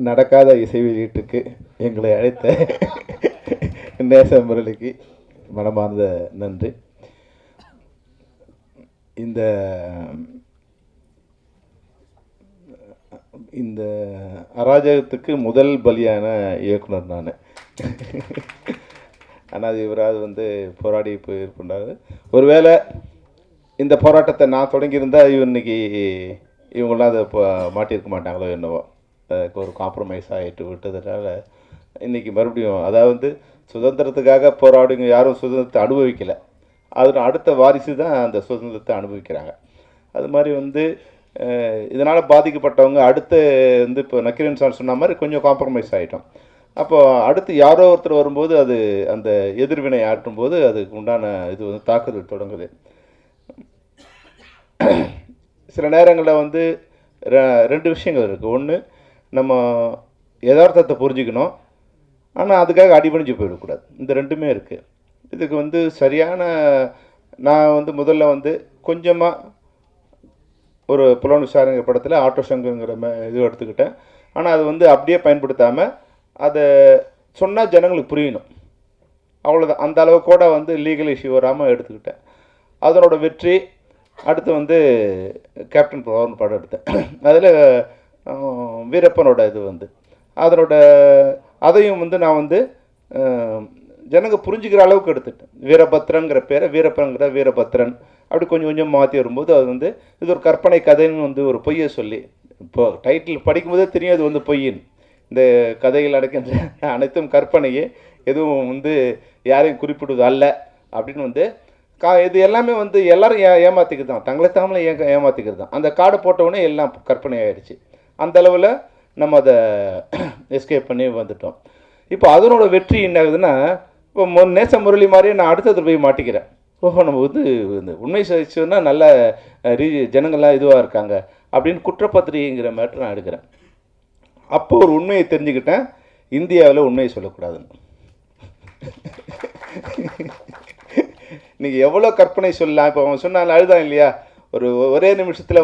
நடக்காத இசை வெளியீட்டுக்கு எங்களை அழைத்த நேச முரளிக்கு மனமார்ந்த நன்றி. இந்த இந்த அராஜகத்துக்கு முதல் பலியான இயக்குனர் நான். ஆனால் அது இவராது போராடி போயிருக்கின்றார். ஒருவேளை இந்த போராட்டத்தை நான் தொடங்கியிருந்தால் இன்னைக்கு இவங்களாம் அதை மாட்டியிருக்க மாட்டாங்களோ என்னவோ. ஒரு காம்ப்ரமைஸ் ஆகிட்டு விட்டதுனால இன்றைக்கி மறுபடியும் அதாவது சுதந்திரத்துக்காக போராடுங்க யாரும் சுதந்திரத்தை அனுபவிக்கலை. அது அடுத்த வாரிசு தான் அந்த சுதந்திரத்தை அனுபவிக்கிறாங்க. அது மாதிரி இதனால் பாதிக்கப்பட்டவங்க அடுத்து இப்போ நக்கீரன் சார் சொன்ன மாதிரி கொஞ்சம் காம்ப்ரமைஸ் ஆகிட்டோம். அப்போது அடுத்து யாரோ ஒருத்தர் வரும்போது அது அந்த எதிர்வினை ஆற்றும்போது அதுக்கு உண்டான இது தாக்குதல் தொடங்குது. சில நேரங்களில் ரெண்டு விஷயங்கள் இருக்குது. ஒன்று, நம்ம யதார்த்தத்தை புரிஞ்சுக்கணும், ஆனால் அதுக்காக அடிபணிஞ்சு போயிடக்கூடாது. இந்த ரெண்டுமே இருக்குது. இதுக்கு சரியான நான் முதல்ல கொஞ்சமாக ஒரு புலன் விசாரணைங்கிற படத்தில் ஆட்டோ சங்கருங்கிற இது எடுத்துக்கிட்டேன். ஆனால் அது அப்படியே பயன்படுத்தாமல் அதை சொன்னால் ஜனங்களுக்கு புரியணும், அவ்வளோதான். அந்த அளவு கூட லீகல் இஷ்யூ வராமல் எடுத்துக்கிட்டேன். அதனோட வெற்றி. அடுத்து கேப்டன் பவர்னு படம் எடுத்தேன். அதில் வீரப்பனோட இது அதனோட அதையும் நான் ஜனங்க புரிஞ்சுக்கிற அளவுக்கு எடுத்துட்டேன். வீரபத்ரங்கிற பேரை வீரப்பனுங்கிற வீரபத்ரன் அப்படி கொஞ்சம் கொஞ்சம் மாற்றி வரும்போது அது இது ஒரு கற்பனை கதைன்னு ஒரு பொய்யை சொல்லி, இப்போது டைட்டில் படிக்கும்போதே தெரியும் அது பொய்யின்னு. இந்த கதைகள் அடக்கின்ற அனைத்தும் கற்பனையே, எதுவும் யாரையும் குறிப்பிடுவது அல்ல அப்படின்னு இது எல்லாமே எல்லோரும் ஏமாற்றிக்கிறது தான், தங்களை தாமலை ஏமாற்றிக்கிறது தான். அந்த கார்டை போட்டவுடனே எல்லாம் கற்பனை ஆகிடுச்சு. அந்த அளவில் நம்ம அதை எஸ்கேப் பண்ணி வந்துட்டோம். இப்போ அதனோட வெற்றி என்ன ஆகுதுன்னா, இப்போ நேச முரளி மாதிரியே நான் அடுத்தது போய் மாட்டிக்கிறேன். ஓஹோ, நம்ம இந்த உண்மை சொன்னால் நல்ல ஜனங்கள்லாம் இதுவாக இருக்காங்க அப்படின்னு குற்றப்பத்திரிகைங்கிற மேட்டர் நான் எடுக்கிறேன். அப்போ ஒரு உண்மையை தெரிஞ்சுக்கிட்டேன், இந்தியாவில் உண்மையை சொல்லக்கூடாதுன்னு. நீங்கள் எவ்வளோ கற்பனை சொல்லலாம். இப்போ அவன் சொன்னாலும் அழுதான் இல்லையா, ஒரே நிமிஷத்தில்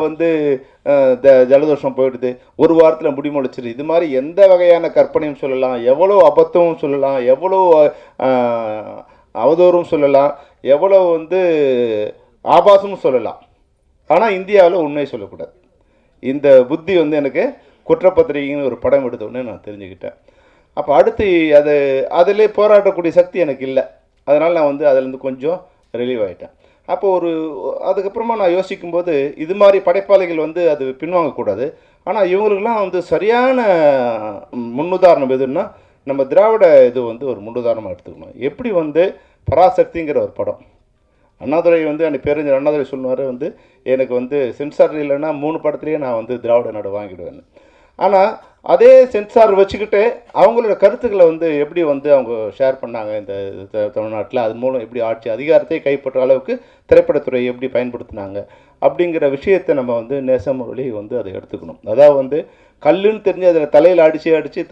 ஜலதோஷம் போயிடுது, ஒரு வாரத்தில் முடிமுளைச்சிரு. இது மாதிரி எந்த வகையான கற்பனையும் சொல்லலாம், எவ்வளோ அபத்தமும் சொல்லலாம், எவ்வளோ அவதூறும் சொல்லலாம், எவ்வளோ ஆபாசமும் சொல்லலாம். ஆனால் இந்தியாவில் உண்மையை சொல்லக்கூடாது. இந்த புத்தி எனக்கு குற்றப்பத்திரிகைன்னு ஒரு படம் எடுத்தோடனே நான் தெரிஞ்சுக்கிட்டேன். அப்போ அடுத்து அதிலே போராடக்கூடிய சக்தி எனக்கு இல்லை. அதனால் நான் அதிலேருந்து கொஞ்சம் ரிலீவ் ஆகிட்டேன். அப்போ அதுக்கப்புறமா நான் யோசிக்கும்போது இது மாதிரி படைப்பாளிகள் அது பின்வாங்கக்கூடாது. ஆனால் இவங்களுக்கெல்லாம் சரியான முன்னுதாரணம் எதுன்னா நம்ம திராவிட இது ஒரு முன்னுதாரணமாக எடுத்துக்கணும். எப்படி பராசக்திங்கிற ஒரு படம், அண்ணாதுரை அன்னைக்கு பேரறிஞர் அண்ணாதுரை சொல்லுவார், எனக்கு சென்சார் இல்லைன்னா 3 படத்துலேயே நான் திராவிட நாடு வாங்கிடுவேன்னு. ஆனால் அதே சென்சார் வச்சுக்கிட்டு அவங்களோட கருத்துக்களை எப்படி அவங்க ஷேர் பண்ணாங்க இந்த தமிழ்நாட்டில், அது மூலம் எப்படி ஆட்சி அதிகாரத்தை கைப்பற்ற அளவுக்கு திரைப்படத்துறையை எப்படி பயன்படுத்தினாங்க அப்படிங்கிற விஷயத்தை நம்ம நேசமுரளி அதை எடுத்துக்கணும். அதாவது கல்லுன்னு தெரிஞ்சு அதில் தலையில் அடித்து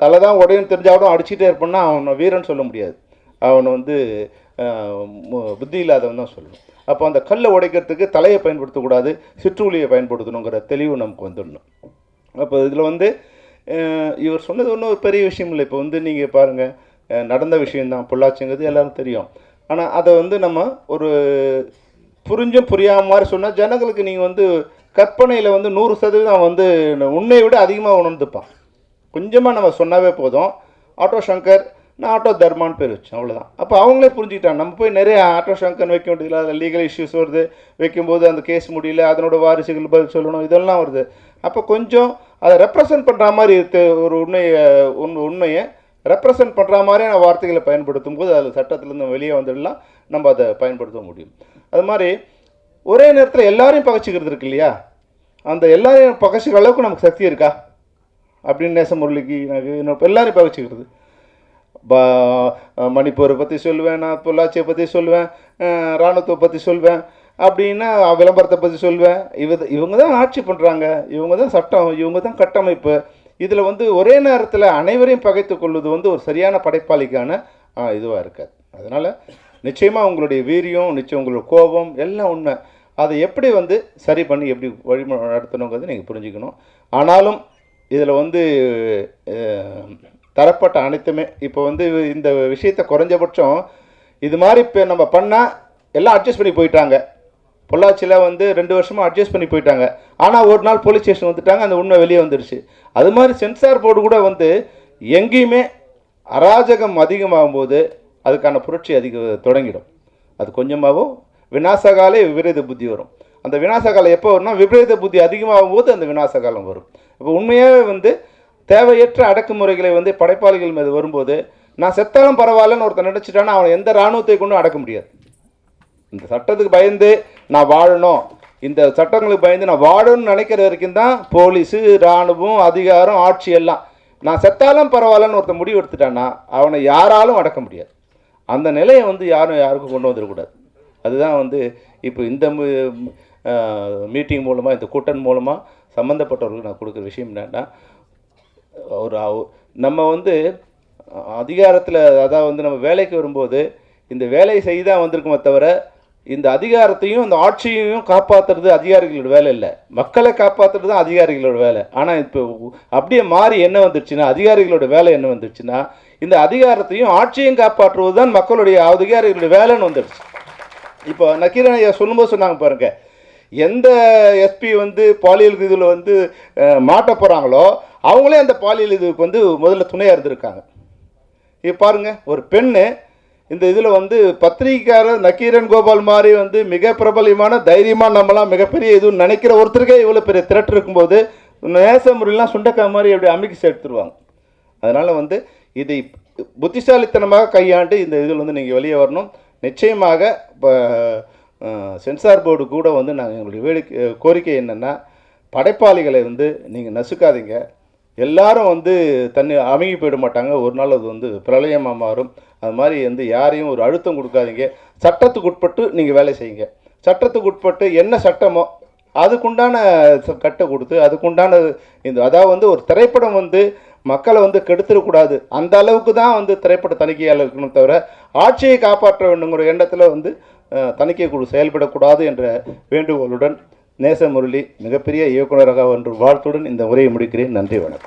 தலை தான் உடையும் தெரிஞ்சாலும் அடிச்சுட்டே இருப்பான்னா அவனை வீரன் சொல்ல முடியாது, அவன் புத்தி இல்லாதவன் தான் சொல்லணும். அப்போ அந்த கல்லை உடைக்கிறதுக்கு தலையை பயன்படுத்தக்கூடாது, சிற்றுளியை பயன்படுத்தணுங்கிற தெளிவு நமக்கு வந்துடணும். அப்போ இதில் இவர் சொன்னது ஒன்றும் ஒரு பெரிய விஷயம் இல்லை. இப்போ நீங்கள் பாருங்கள், நடந்த விஷயந்தான் பொள்ளாச்சிங்கிறது எல்லாரும் தெரியும். ஆனால் அதை நம்ம ஒரு புரிஞ்சும் புரியாத மாதிரி சொன்னால் ஜனங்களுக்கு நீங்கள் கற்பனையில் 100% உண்மையை விட அதிகமாக உணர்ந்துப்பான். கொஞ்சமாக நம்ம சொன்னாவே போதும். ஆட்டோ சங்கர், நான் ஆட்டோ தர்மான்னு பேர் வச்சேன், அவ்வளோதான். அப்போ அவங்களே புரிஞ்சுக்கிட்டாங்க. நம்ம போய் நிறைய ஆட்டோ சங்கர்னு வைக்க வேண்டியதில்லை, அதில் லீகல் இஷ்யூஸ் வருது, வைக்கும்போது அந்த கேஸ் முடியல, அதனோட வாரிசுகள் பதில் சொல்லணும், இதெல்லாம் வருது. அப்போ கொஞ்சம் அதை ரெப்ரசன்ட் பண்ணுற மாதிரி ஒரு உண்மையை ரெப்ரசன்ட் பண்ணுற மாதிரியான வார்த்தைகளை பயன்படுத்தும் போது அதில் சட்டத்திலேருந்து வெளியே வந்துடலாம், நம்ம அதை பயன்படுத்த முடியும். அது மாதிரி ஒரே நேரத்தில் எல்லாரையும் பகைச்சிக்கிறது இருக்கு இல்லையா, அந்த எல்லாரையும் பகைச்சிக்கிற அளவுக்கு நமக்கு சக்தி இருக்கா அப்படின்னு நேசமுரளிக்கு எனக்கு எல்லாரையும் பகைச்சிக்கிறது. மணிப்பூரை பற்றி சொல்லுவேன், நான் பொள்ளாச்சியை பற்றி சொல்லுவேன், இராணுவத்தை பற்றி சொல்வேன், அப்படின்னா விளம்பரத்தை பற்றி சொல்வேன். இவங்க தான் ஆட்சி பண்ணுறாங்க, இவங்க தான் சட்டம், இவங்க தான் கட்டமைப்பு. இதில் ஒரே நேரத்தில் அனைவரையும் பகைத்து கொள்வது ஒரு சரியான படைப்பாளிக்கான இதுவாக இருக்காது. அதனால் நிச்சயமாக உங்களுடைய வீரியம், நிச்சயம் உங்களோட கோபம் எல்லாம் உண்மை. அதை எப்படி சரி பண்ணி எப்படி வழிமுறை நடத்தணுங்கிறது நீங்கள் புரிஞ்சுக்கணும். ஆனாலும் இதில் வந்து தரப்பட்ட அனைத்துமே இப்போ வந்து இந்த விஷயத்தை குறைஞ்சபட்சம் இது மாதிரி இப்போ நம்ம பண்ணால் எல்லாம் அட்ஜஸ்ட் பண்ணி போயிட்டாங்க. பொள்ளாச்சியில் வந்து 2 வருஷமாக அட்ஜஸ்ட் பண்ணி போயிட்டாங்க. ஆனால் ஒரு நாள் போலீஸ் ஸ்டேஷன் வந்துட்டாங்க, அந்த உண்மை வெளியே வந்துடுச்சு. அது மாதிரி சென்சார் போர்டு கூட வந்து எங்கேயுமே அராஜகம் அதிகமாகும் போது அதுக்கான புரட்சி தொடங்கிடும். அது கொஞ்சமாகவும் விநாசகாலே விபரீத புத்தி வரும். அந்த விநாசகாலம் எப்போ வரும்னா விபரீத புத்தி அதிகமாகும் போது அந்த விநாசகாலம் வரும். இப்போ உண்மையாகவே வந்து தேவையற்ற அடக்குமுறைகளை வந்து படைப்பாளிகள் மீது வரும்போது நான் செத்தாலும் பரவாயில்லன்னு ஒருத்தர் நினச்சிட்டான்னா அவனை எந்த இராணுவத்தை கொண்டும் அடக்க முடியாது. இந்த சட்டத்துக்கு பயந்து நான் வாழணும், இந்த சட்டங்களுக்கு பயந்து நான் வாழணும்னு நினைக்கிற வரைக்கும் தான் போலீஸு, இராணுவம், அதிகாரம், ஆட்சி எல்லாம். நான் செத்தாலும் பரவாயில்லன்னு ஒருத்தர் முடிவு எடுத்துட்டான்னா அவனை யாராலும் அடக்க முடியாது. அந்த நிலையை வந்து யாருக்கும் கொண்டு வந்துடக்கூடாது. அதுதான் வந்து இப்போ இந்த மீட்டிங் மூலமாக, இந்த கூட்டம் மூலமாக சம்மந்தப்பட்டவர்களுக்கு நான் கொடுக்குற விஷயம் என்னென்னா, நம்ம வந்து அதிகாரத்தில், அதாவது வந்து நம்ம வேலைக்கு வரும்போது இந்த வேலையை செய்து தான் வந்திருக்குமே தவிர இந்த அதிகாரத்தையும் இந்த ஆட்சியையும் காப்பாற்றுறது அதிகாரிகளோட வேலை இல்லை, மக்களை காப்பாற்றுறது தான் அதிகாரிகளோட வேலை. ஆனால் இப்போ அப்படியே மாறி என்ன வந்துடுச்சுன்னா, அதிகாரிகளோட வேலை என்ன வந்துடுச்சுன்னா, இந்த அதிகாரத்தையும் ஆட்சியையும் காப்பாற்றுவது தான் மக்களுடைய அதிகாரிகளோட வேலைன்னு வந்துடுச்சு. இப்போ நக்கீரன் ஐயா சொல்லும்போது சொன்னாங்க பாருங்க, எந்த எஸ்பி வந்து பாலியல் இதில் வந்து மாட்ட போகிறாங்களோ அவங்களே அந்த பாலியல் இதுக்கு வந்து முதல்ல துணையாக இருந்திருக்காங்க. இப்போ பாருங்கள், ஒரு பெண்ணு இந்த இதில் வந்து பத்திரிகைக்காரர் நக்கீரன் கோபால் மாதிரி வந்து மிக பிரபலமான தைரியமாக நம்மளாம் மிகப்பெரிய இதுன்னு நினைக்கிற ஒருத்தருக்கே இவ்வளோ பெரிய திரட்டு இருக்கும்போது நேச முறையெல்லாம் சுண்டக்காய் மாதிரி எப்படி அமைக்கி எடுத்துருவாங்க. அதனால் வந்து இதை புத்திசாலித்தனமாக கையாண்டு இந்த இதில் வந்து நீங்கள் வெளியே வரணும். நிச்சயமாக இப்போ சென்சார் போர்டு கூட வந்து நாங்கள் எங்களுடைய கோரிக்கை என்னென்னா, படைப்பாளிகளை வந்து நீங்கள் நசுக்காதீங்க. எல்லாரும் வந்து அமைங்கி போயிட மாட்டாங்க, ஒரு நாள் அது வந்து பிரளயமாக மாறும். அது மாதிரி வந்து யாரையும் ஒரு அழுத்தம் கொடுக்காதீங்க. சட்டத்துக்கு உட்பட்டு நீங்கள் வேலை செய்யுங்க. சட்டத்துக்கு உட்பட்டு என்ன சட்டமோ அதுக்குண்டான கட்டை கொடுத்து அதுக்குண்டான அதாவது வந்து ஒரு திரைப்படம் வந்து மக்களை வந்து கெடுத்துடக்கூடாது, அந்த அளவுக்கு தான் வந்து திரைப்பட தணிக்கையாளர் இருக்கணும் தவிர ஆட்சியை காப்பாற்ற வேண்டுங்கிற எண்ணத்தில் வந்து தணிக்கை குழு செயல்படக்கூடாது என்ற வேண்டுகோளுடன் நேசமுரளி மிகப்பெரிய இயக்குநராக ஒன்று வாழ்த்துடன் இந்த உரையை முடிக்கிறேன். நன்றி, வணக்கம்.